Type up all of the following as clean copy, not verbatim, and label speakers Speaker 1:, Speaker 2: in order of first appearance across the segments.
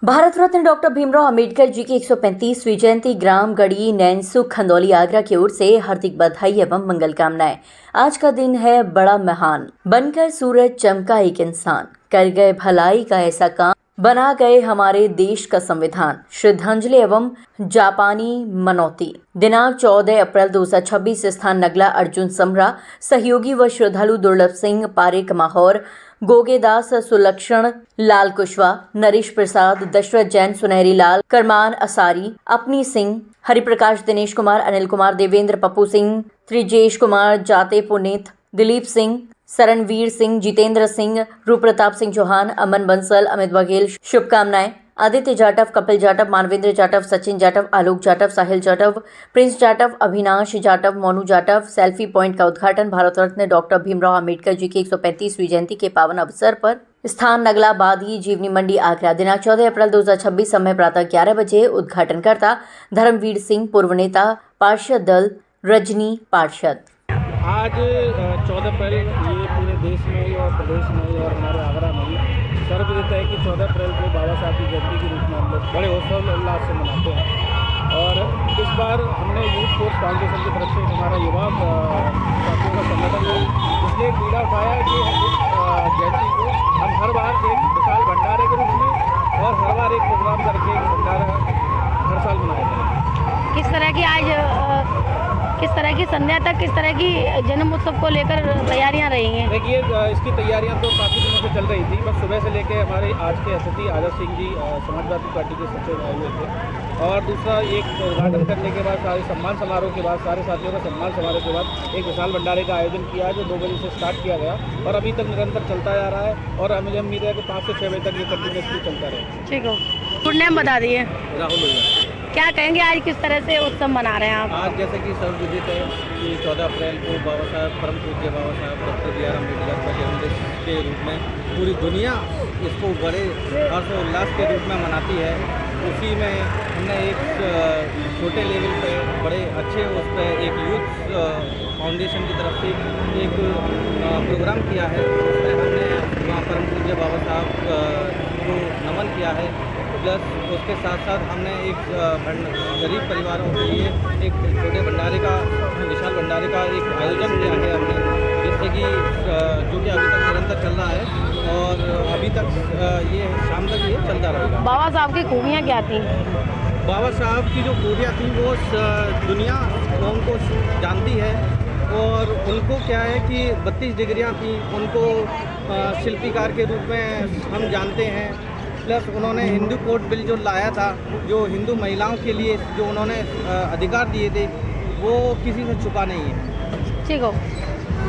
Speaker 1: Bharat Ratna doctor Bhimrao Ambedkar ji की 135वीं जयंती ग्राम गढ़ी नैनसुख खंदौली आगरा की ओर से हार्दिक बधाई एवं मंगल कामनाएं। आज का दिन है बड़ा महान। बनकर सूरज चमका एक इंसान, कर गए भलाई का ऐसा काम, बना गए हमारे देश का संविधान। श्रद्धांजलि एवं जापानी मनौती। दिनांक 14 अप्रैल 2026। स्थान नगला अर्जुन समरा। सहयोगी व श्रद्धालु दुर्लभ सिंह पारेख माहौर, गोगेदास सुलक्षण, लाल कुशवा, नरेश प्रसाद, दशरथ जैन, सुनहरी लाल, करमान असारी, अपनी सिंह, हरिप्रकाश, दिनेश कुमार, अनिल कुमार, देवेंद्र, पप्पू सिंह, त्रिजेश कुमार, जाते पुनीत, दिलीप सिंह, शरणवीर सिंह, जितेंद्र सिंह, रूपप्रताप सिंह चौहान, अमन बंसल, अमित बघेल। शुभकामनाएं। आदित्य जाटव, कपिल जाटव, मानवेंद्र जाटव, सचिन जाटव, आलोक जाटव, साहिल जाटव, प्रिंस जाटव, अभिनाश जाटव, मोनू जाटव। सेल्फी पॉइंट का उद्घाटन भारत रत्न डॉक्टर भीमराव अंबेडकर जी की 135वीं जयंती के पावन अवसर पर। स्थान नगला बादी जीवनी मंडी आगरा। दिनांक 14 अप्रैल 2026। समय प्रातः 11 बजे। उद्घाटनकर्ता धर्मवीर सिंह, पूर्व नेता, पार्षद दल रजनी पार्षद।
Speaker 2: आज 14 अप्रैल ये पूरे देश में ही और प्रदेश में ही और हमारे आगरा में ही सर्वविदित है कि 14 अप्रैल को बाबा साहब की जयंती के रूप में हम लोग बड़े हर्षोल्लास से मनाते हैं। और इस बार हमने यूथ फोर्स फाउंडेशन की तरफ से हमारा युवा साथियों का संगठन है, इसलिए बीड़ा उठाया कि इस जयंती को हम हर बार एक विशाल भंडारे के रूप में और हर बार एक प्रोग्राम करके भंडारा हर साल मनाया जाए।
Speaker 3: किस तरह की आज किस तरह की संध्या तक किस तरह की जन्म उत्सव को लेकर तैयारियां रही हैं?
Speaker 2: देखिए, इसकी तैयारियां तो काफ़ी दिनों से चल रही थी। बस सुबह से लेके हमारे आज के एसएसपी आदर्श सिंह जी समाजवादी पार्टी के सचिव आए हुए थे और दूसरा एक उद्घाटन करने के बाद सारे सम्मान समारोह के बाद सारे साथियों का सम्मान समारोह के बाद एक विशाल भंडारे का आयोजन किया जो 2 बजे से स्टार्ट किया गया और अभी तक निरंतर चलता जा रहा है और मुझे उम्मीद है कि 5 से 6 बजे तक ये कंटिन्यूसली चलता रहे।
Speaker 3: ठीक हो, गुड नेम बता दिए।
Speaker 2: राहुल भैया,
Speaker 3: क्या कहेंगे आज किस तरह से उत्सव मना रहे हैं आप?
Speaker 2: आज जैसे कि सर्वविदित है कि 14 अप्रैल को बाबा साहब परम पूज्य बाबा साहब डॉक्टर बी आर अम्बेडकर का जन्मदिन के रूप में पूरी दुनिया इसको बड़े हर्षोल्लास के रूप में मनाती है। उसी में हमने एक छोटे लेवल पे बड़े अच्छे उस पर एक यूथ फाउंडेशन की तरफ से एक प्रोग्राम किया है। उसमें हमने वहाँ परम पूज्य बाबा साहब को नमन किया है। प्लस उसके साथ साथ हमने एक गरीब परिवारों के लिए एक छोटे भंडारे का विशाल भंडारे का एक आयोजन किया है हमने, जिससे कि जो कि अभी तक निरंतर चल रहा है और अभी तक ये शाम तक ये चलता रहेगा।
Speaker 3: बाबा साहब की खूबियाँ क्या थी?
Speaker 2: बाबा साहब की जो खूबियाँ थी वो दुनिया उनको जानती है और उनको क्या है कि 32 डिग्रियाँ थी, उनको शिल्पीकार के रूप में हम जानते हैं। प्लस उन्होंने हिंदू कोड बिल जो लाया था, जो हिंदू महिलाओं के लिए जो उन्होंने अधिकार दिए थे, वो किसी से छुपा नहीं है। ठीक हो,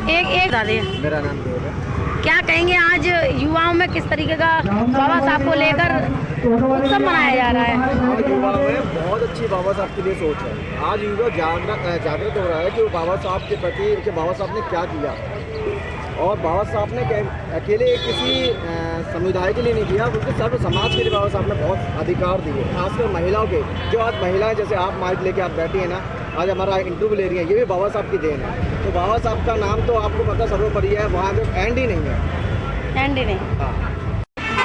Speaker 2: एक दादी, मेरा नाम देव है।
Speaker 3: क्या कहेंगे आज युवाओं में किस तरीके का बाबा साहब को लेकर उत्सव मनाया जा रहा है?
Speaker 4: आज युवाओं में बहुत अच्छी बाबा साहब के लिए सोच है। आज युवा जागृत हो रहा है कि वो बाबा साहब के प्रति कि बाबा साहब ने क्या किया और बाबा साहब ने अकेले किसी समुदाय के लिए नहीं किया, बल्कि सर्व समाज के लिए बाबा साहब ने बहुत अधिकार दिए, खासकर महिलाओं के। जो आज महिलाएं जैसे आप माइक लेके आप बैठी हैं ना, आज हमारा इंटरव्यू ले रही हैं, ये भी बाबा साहब की देन है। तो बाबा साहब का नाम तो आपको पता सर्वोपरि है, वहाँ पे एंड ही नहीं है।
Speaker 3: एंड ही नहीं।
Speaker 4: हाँ,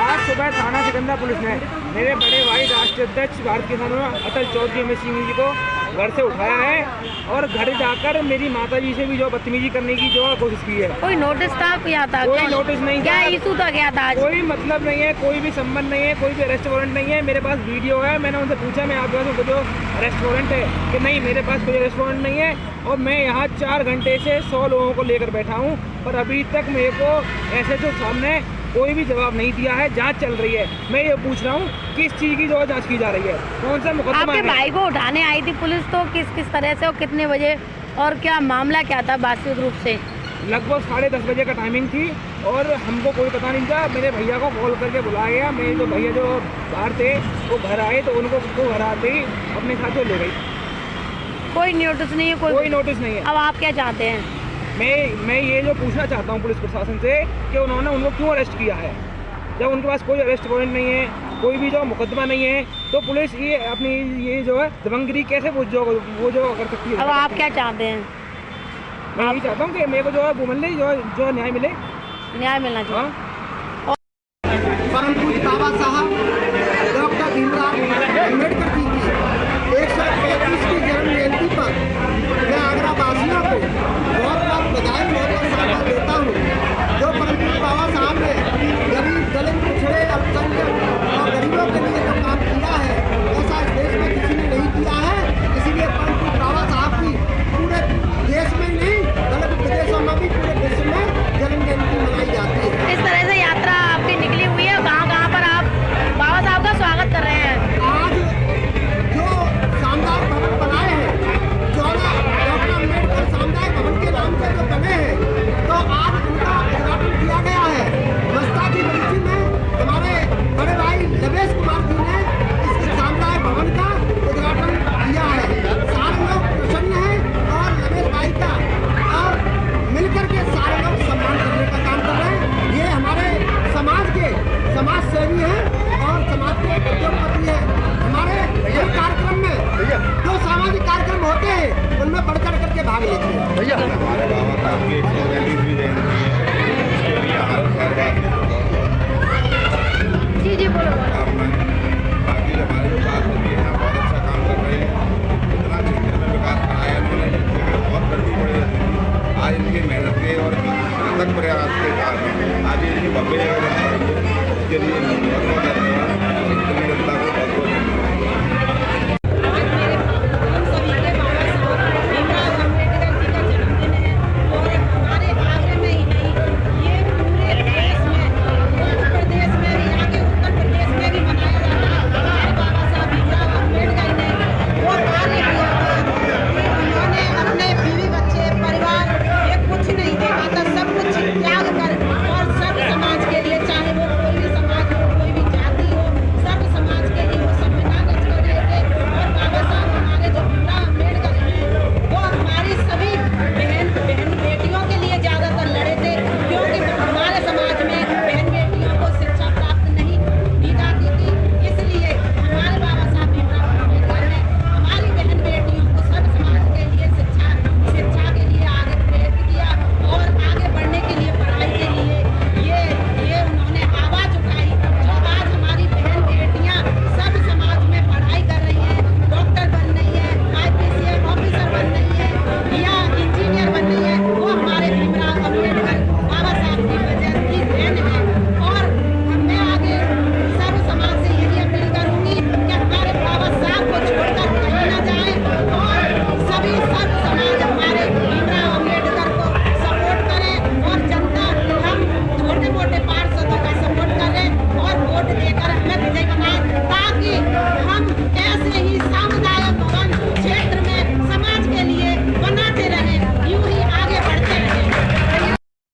Speaker 2: आज सुबह थाना सिकंदरा पुलिस ने मेरे बड़े भाई राष्ट्रीय अध्यक्ष भारत किसानों अटल चौधरी अमित सिंह जी को घर से उठाया है और घर जाकर मेरी माता जी से भी जो बदतमीजी करने की जो कोशिश की है।
Speaker 3: कोई नोटिस था क्या था?
Speaker 2: कोई नोटिस नहीं,
Speaker 3: क्या इशू था, क्या था?
Speaker 2: कोई मतलब नहीं है, कोई भी संबंध नहीं है, कोई भी अरेस्ट वारंट नहीं है। मेरे पास वीडियो है, मैंने उनसे पूछा मैं आपके पास जो अरेस्ट वारंट है कि नहीं, मेरे पास कोई अरेस्ट वारंट नहीं है और मैं यहाँ 4 घंटे से 100 लोगों को लेकर बैठा हूँ पर अभी तक मेरे को ऐसे जो सामने कोई भी जवाब नहीं दिया है। जांच चल रही है। मैं ये पूछ रहा हूँ किस चीज़ की जो जांच की जा रही है, कौन सा मुकदमा है?
Speaker 3: आपके भाई को उठाने आई थी पुलिस, तो किस तरह से और कितने बजे और क्या मामला क्या था वास्तविक रूप से?
Speaker 2: लगभग 10:30 बजे का टाइमिंग थी और हमको कोई पता नहीं था। मेरे भैया को कॉल करके बुलाया गया। मेरे जो भैया जो बाहर थे वो घर आए तो उनको घर आते ही अपने साथ ले गई।
Speaker 3: कोई नोटिस नहीं है?
Speaker 2: कोई नोटिस नहीं है।
Speaker 3: अब आप क्या चाहते हैं?
Speaker 2: मैं ये जो पूछना चाहता हूँ पुलिस प्रशासन से कि उन्होंने उनको क्यों अरेस्ट किया है, जब उनके पास कोई अरेस्ट वारंट नहीं है, कोई भी जो मुकदमा नहीं है, तो पुलिस ये अपनी ये जो है दबंगगिरी कैसे वो जो कर सकती है?
Speaker 3: अब आप क्या चाहते हैं?
Speaker 2: मैं यही चाहता हूँ कि मेरे को जो है वो मिले, जो न्याय मिले,
Speaker 3: न्याय मिलना चाहिए।
Speaker 2: परम पूज्य बाबा साहब डॉक्टर
Speaker 5: हमारे बाबा साहब की 135वीं जयंती है, उसके लिए हमारे शहरवासी
Speaker 3: जी जी बोलो
Speaker 5: बाकी हमारे जो पार्षद हैं बहुत अच्छा काम कर रहे हैं। इतना क्षेत्र में विकास कराया इन्होंने, बहुत गर्मी पड़ी रहती थी। आज इनकी मेहनत के और अथक प्रयास के कारण आज इनकी भव्य जगह बन रही है। इसके लिए इनको बहुत बहुत धन्यवाद। इतनी जनता को बहुत बहुत धन्यवाद।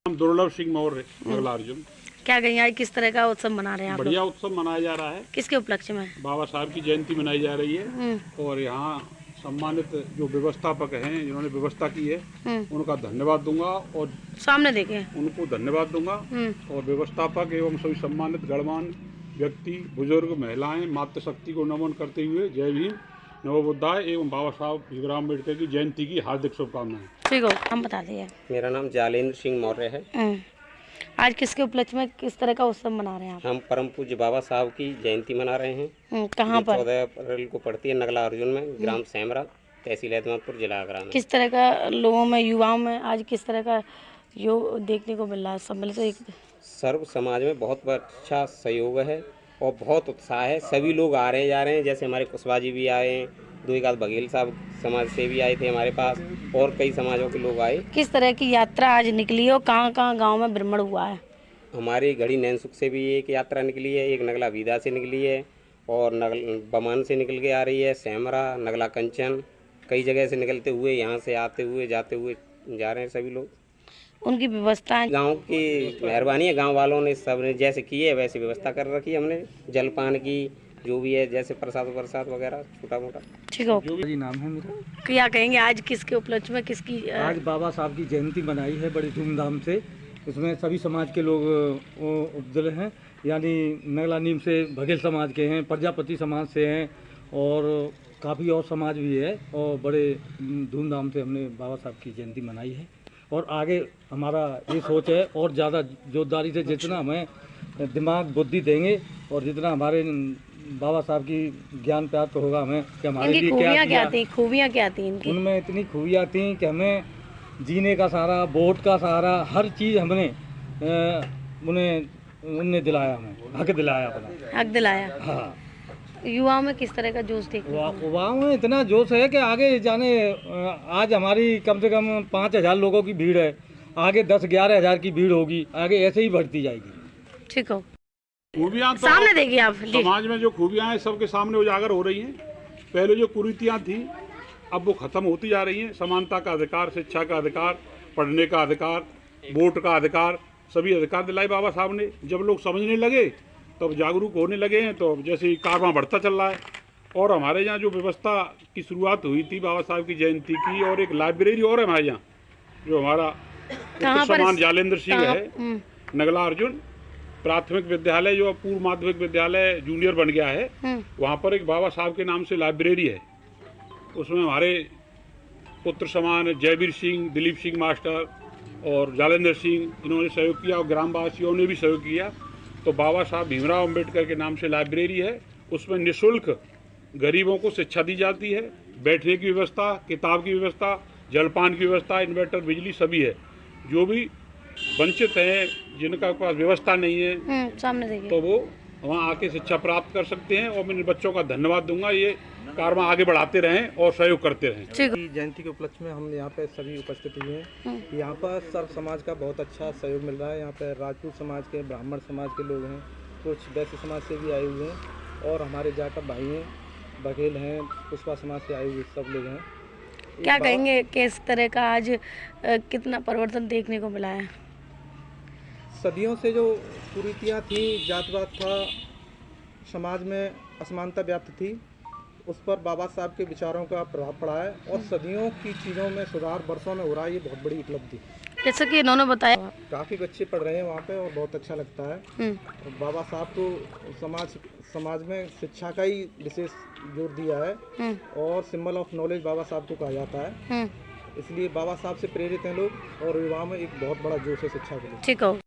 Speaker 6: दुर्लभ सिंह मौर्य मंगला अर्जुन।
Speaker 3: क्या कहेंगे आज किस तरह का उत्सव मना रहे हैं आप लोग?
Speaker 6: बढ़िया उत्सव मनाया जा रहा है।
Speaker 3: किसके उपलक्ष्य में?
Speaker 6: बाबा साहब की जयंती मनाई जा रही है और यहाँ सम्मानित जो व्यवस्थापक हैं जिन्होंने व्यवस्था की है उनका धन्यवाद दूंगा और
Speaker 3: सामने देखें
Speaker 6: उनको धन्यवाद दूंगा। और व्यवस्थापक एवं सभी सम्मानित गणमान्य व्यक्ति, बुजुर्ग, महिलाएं, मातृशक्ति को नमन करते हुए जय भीम, नमो बुद्धाय एवं बाबा साहब भीमराव अम्बेडकर की जयंती की हार्दिक शुभकामनाएं।
Speaker 3: ठीक हो, हम बता दिए।
Speaker 7: मेरा नाम जालेंद्र सिंह मौर्य है।
Speaker 3: आज किसके उपलक्ष्य में किस तरह का उत्सव मना रहे हैं आप?
Speaker 7: हम परम पूज्य बाबा साहब की जयंती मना रहे हैं।
Speaker 3: कहाँ पर?
Speaker 7: 14 अप्रैल को पड़ती है नगला अर्जुन में, ग्राम सेमरा, तहसील एतमादपुर, जिला आगरा में।
Speaker 3: किस तरह का लोगों में, युवाओं में आज किस तरह का योग देखने को मिल रहा है? सब मिल से
Speaker 7: सर्व समाज में बहुत अच्छा सहयोग है और बहुत उत्साह है। सभी लोग आ रहे जा रहे हैं, जैसे हमारे कुशवाहा जी भी आए हैं, 2 एक आध बघेल साहब समाज से भी आए थे हमारे पास और कई समाजों के लोग आए।
Speaker 3: किस तरह की यात्रा आज निकली और कहाँ गांव में भ्रमण हुआ है?
Speaker 7: हमारी घड़ी नैनसुख से भी एक यात्रा निकली है, एक नगला वीदा से निकली है और बमान से निकल के आ रही है, सेमरा, नगला कंचन, कई जगह से निकलते हुए यहाँ से आते हुए जाते हुए जा रहे हैं सभी लोग।
Speaker 3: उनकी व्यवस्था
Speaker 7: गांव की मेहरबानी है, गांव वालों ने सब ने जैसे की है वैसी व्यवस्था कर रखी है हमने, जलपान की जो भी है, जैसे प्रसाद वगैरह छोटा मोटा।
Speaker 3: ठीक हो
Speaker 8: जी, नाम है मेरा।
Speaker 3: क्या कहेंगे आज किसके उपलक्ष्य में किसकी?
Speaker 8: आज बाबा साहब की जयंती मनाई है बड़ी धूमधाम से। इसमें सभी समाज के लोग उपजल हैं, यानी नगला नीम से बघेल समाज के हैं, प्रजापति समाज से हैं और काफ़ी और समाज भी है और बड़े धूमधाम से हमने बाबा साहब की जयंती मनाई है। और आगे हमारा ये सोच है और ज़्यादा जोरदारी से जितना हमें दिमाग बुद्धि देंगे और जितना हमारे बाबा साहब की ज्ञान प्राप्त होगा हमें कि हमारे लिए
Speaker 3: खूबियाँ क्या थी? खूबियाँ क्या थी इनकी?
Speaker 8: उनमें इतनी खूबियाँ थी कि हमें जीने का सहारा, वोट का सहारा, हर चीज़ हमने उन्हें दिलाया, हमें हक दिलाया अपना।
Speaker 3: हक दिलाया।
Speaker 8: हाँ।
Speaker 3: युवाओं में किस तरह का जोश देखते हैं?
Speaker 8: युवाओं में इतना जोश है कि आगे जाने, आज हमारी कम से कम 5,000 लोगों की भीड़ है, आगे 10-11 हज़ार की भीड़ होगी, आगे ऐसे ही बढ़ती जाएगी।
Speaker 3: ठीक हो,
Speaker 6: खूबियाँ तो
Speaker 3: सामने देखिए आप।
Speaker 6: समाज में जो खूबियाँ हैं सबके सामने उजागर हो रही हैं। पहले जो कुरीतियाँ थी अब वो खत्म होती जा रही हैं। समानता का अधिकार, शिक्षा का अधिकार, पढ़ने का अधिकार, वोट का अधिकार, सभी अधिकार दिलाए बाबा साहब ने। जब लोग समझने लगे तब जागरूक होने लगे हैं, तो जैसे कारवां बढ़ता चल रहा है। और हमारे यहाँ जो व्यवस्था की शुरुआत हुई थी बाबा साहब की जयंती की, और एक लाइब्रेरी और है हमारे यहाँ, जो हमारा सम्मान जालेंद्र सिंह है, नगला अर्जुन प्राथमिक विद्यालय जो पूर्व माध्यमिक विद्यालय जूनियर बन गया है, वहाँ पर एक बाबा साहब के नाम से लाइब्रेरी है। उसमें हमारे पुत्र समान जयवीर सिंह, दिलीप सिंह मास्टर और जालेंद्र सिंह, इन्होंने सहयोग किया और ग्रामवासियों ने भी सहयोग किया। तो बाबा साहब भीमराव अंबेडकर के नाम से लाइब्रेरी है, उसमें निःशुल्क गरीबों को शिक्षा दी जाती है, बैठने की व्यवस्था, किताब की व्यवस्था, जलपान की व्यवस्था, इन्वर्टर, बिजली सभी है। जो भी वंचित हैं, जिनका पास व्यवस्था नहीं है,
Speaker 3: सामने देखिए,
Speaker 6: तो वो वहाँ आके शिक्षा प्राप्त कर सकते हैं। और मैं इन बच्चों का धन्यवाद दूंगा, ये कार्य आगे बढ़ाते रहें और सहयोग करते रहें।
Speaker 3: ठीक।
Speaker 2: जयंती के उपलक्ष्य में हम यहाँ पे सभी उपस्थित हुए हैं। यहाँ पर सर्व समाज का बहुत अच्छा सहयोग मिल रहा है। यहाँ पे राजपूत समाज के, ब्राह्मण समाज के लोग हैं, कुछ वैश्य समाज से भी आए हुए हैं और हमारे जाटव भाई हैं, बघेल हैं, पुष्पा समाज से आए हुए सब लोग हैं।
Speaker 3: क्या कहेंगे किस तरह का आज कितना परिवर्तन देखने को मिला है?
Speaker 2: सदियों से जो कुरीतियाँ थी, जातवाद था, समाज में असमानता व्याप्त थी, उस पर बाबा साहब के विचारों का प्रभाव पड़ा है और सदियों की चीज़ों में सुधार वर्षों में हो रहा है। ये बहुत बड़ी उपलब्धि,
Speaker 3: जैसा कि इन्होंने बताया,
Speaker 2: काफ़ी बच्चे पढ़ रहे हैं वहाँ पे और बहुत अच्छा लगता है। और बाबा साहब तो समाज में शिक्षा का ही विशेष जोर दिया है और सिंबल ऑफ नॉलेज बाबा साहब को कहा जाता है। इसलिए बाबा साहब से प्रेरित हैं लोग और युवाओं में एक बहुत बड़ा जोश है शिक्षा के लिए।
Speaker 3: ठीक हो।